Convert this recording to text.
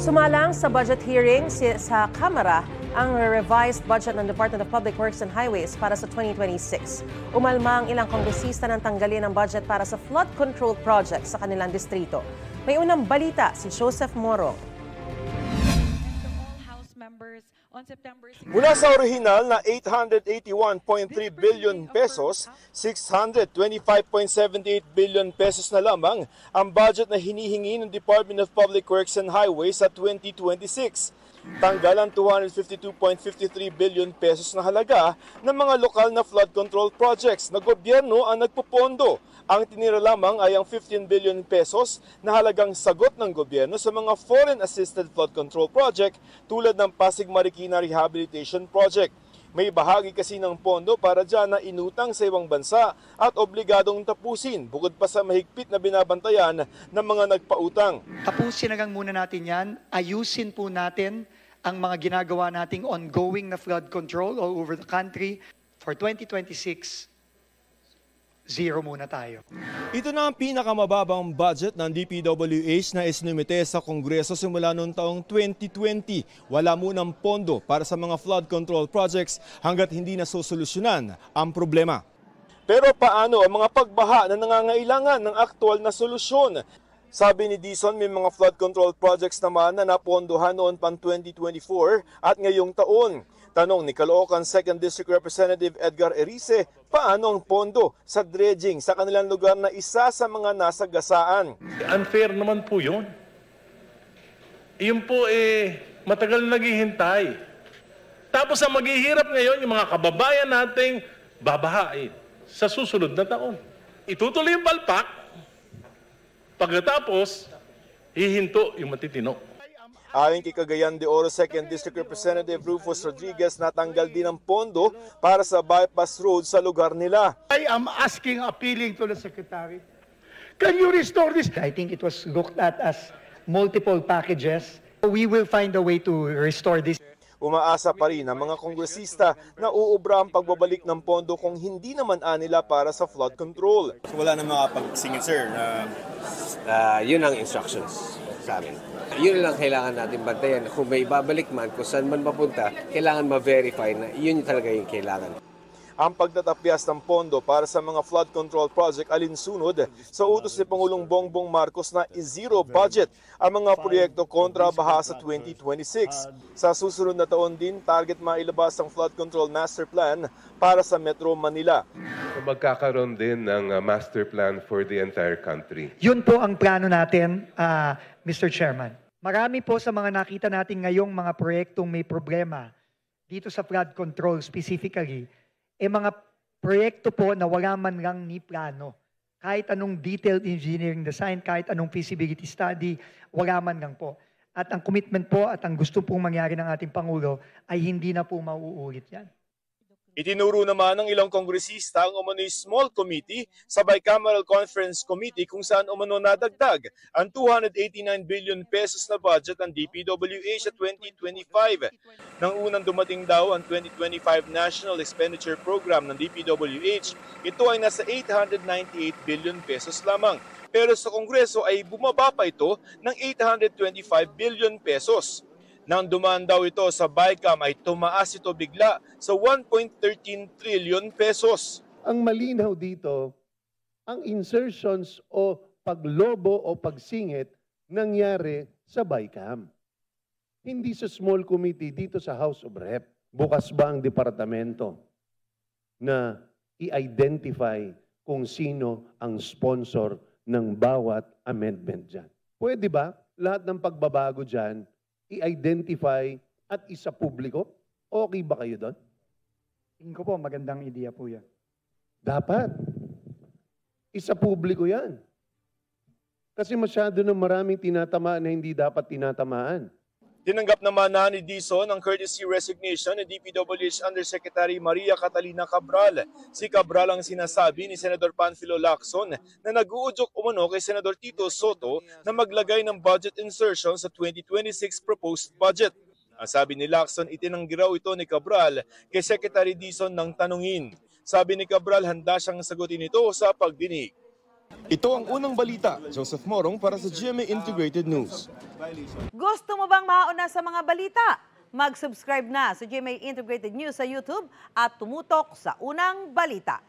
Sumalang sa budget hearing sa Kamara ang revised budget ng Department of Public Works and Highways para sa 2026. Umalma ang ilang kongresista ng tanggalin ang budget para sa flood control project sa kanilang distrito. May unang balita si Joseph Morong. Mula sa orihinal na 881.3 billion pesos, 625.78 billion pesos na lamang ang budget na hinihingi ng Department of Public Works and Highways sa 2026. Tanggalan 252.53 billion pesos na halaga ng mga lokal na flood control projects na gobyerno ang nagpopondo. Ang tinira lamang ay ang 15 billion pesos na halagang sagot ng gobyerno sa mga foreign-assisted flood control project tulad ng Pasig Marikina Rehabilitation Project. May bahagi kasi ng pondo para dyan na inutang sa ibang bansa at obligadong tapusin bukod pa sa mahigpit na binabantayan ng mga nagpautang. Tapusin hanggang muna natin yan, ayusin po natin ang mga ginagawa nating ongoing na flood control all over the country. For 2026, zero muna tayo. Ito na ang pinakamababang budget ng DPWH na isinumite sa Kongreso simula noong taong 2020. Wala munang pondo para sa mga flood control projects hanggat hindi na sosolusyonan ang problema. Pero paano ang mga pagbaha na nangangailangan ng aktual na solusyon? Sabi ni Dizon, may mga flood control projects naman na napondohan noon pang 2024 at ngayong taon. Tanong ni Caloocan 2nd District Representative Edgar Erice, paano ang pondo sa dredging sa kanilang lugar na isa sa mga nasagasaan? Unfair naman po yun. Yun po matagal naghihintay. Tapos ang maghihirap ngayon, yung mga kababayan nating babahain sa susunod na taon. Itutuloy yung palpak, pagkatapos hihinto yung matitino. Ayon kay Cagayan de Oro 2nd District Representative Rufus Rodriguez, natanggal din ang pondo para sa bypass road sa lugar nila. I am appealing to the Secretary. Can you restore this? I think it was looked at as multiple packages. We will find a way to restore this. Umaasa pa rin ang mga kongresista na uubra ang pagbabalik ng pondo kung hindi naman anila para sa flood control. Wala na makapag-singit, sir. Yun ang instructions sa amin. Yun lang kailangan natin bantayan. Kung may babalik man, kung saan man mapunta, kailangan ma-verify na yun talaga yung kailangan. Ang pagtatapyas ng pondo para sa mga flood control project alinsunod sa utos ni Pangulong Bongbong Marcos na i-zero budget ang mga proyekto kontra baha sa 2026. Sa susunod na taon din, target mailabas ang flood control master plan para sa Metro Manila. Magkakaroon din ng master plan for the entire country. Yun po ang plano natin, Mr. Chairman. Marami po sa mga nakita natin ngayong mga proyektong may problema dito sa flood control specifically, mga proyekto po na wala man lang ni plano. Kahit anong detailed engineering design, kahit anong feasibility study, wala man lang po. At ang commitment po at ang gusto pong mangyari ng ating Pangulo ay hindi na po mauulit yan. Itinuro naman ng ilang kongresista ang umano'y small committee sa Bicameral Conference Committee kung saan umano nadagdag ang 289 billion pesos na budget ng DPWH sa 2025. Nang unang dumating daw ang 2025 National Expenditure Program ng DPWH, ito ay nasa 898 billion pesos lamang. Pero sa Kongreso ay bumaba pa ito ng 825 billion pesos. Nang dumaan daw ito sa BICAM ay tumaas ito bigla sa 1.13 trillion pesos. Ang malinaw dito, ang insertions o paglobo o pagsingit nangyari sa BICAM. Hindi sa small committee dito sa House of Rep. Bukas ba ang departamento na i-identify kung sino ang sponsor ng bawat amendment dyan? Pwede ba lahat ng pagbabago dyan i-identify at isa publiko? Okay ba kayo doon? Tingin ko po, magandang ideya po yan. Dapat. Isa publiko yan. Kasi masyado na maraming tinatamaan na hindi dapat tinatamaan. Tinanggap naman na ni Dizon ang courtesy resignation ni DPWH Undersecretary Maria Catalina Cabral. Si Cabral ang sinasabi ni Senador Panfilo Lacson na nag-uudyok umano kay Senador Tito Soto na maglagay ng budget insertion sa 2026 proposed budget. Ang sabi ni Lacson, itinanggi raw ito ni Cabral kay Secretary Dizon ng tanungin. Sabi ni Cabral, handa siyang sagutin ito sa pagdinig. Ito ang unang balita. Joseph Morong para sa GMA Integrated News. Gusto mo bang mauna sa mga balita? Mag-subscribe na sa GMA Integrated News sa YouTube at tumutok sa unang balita.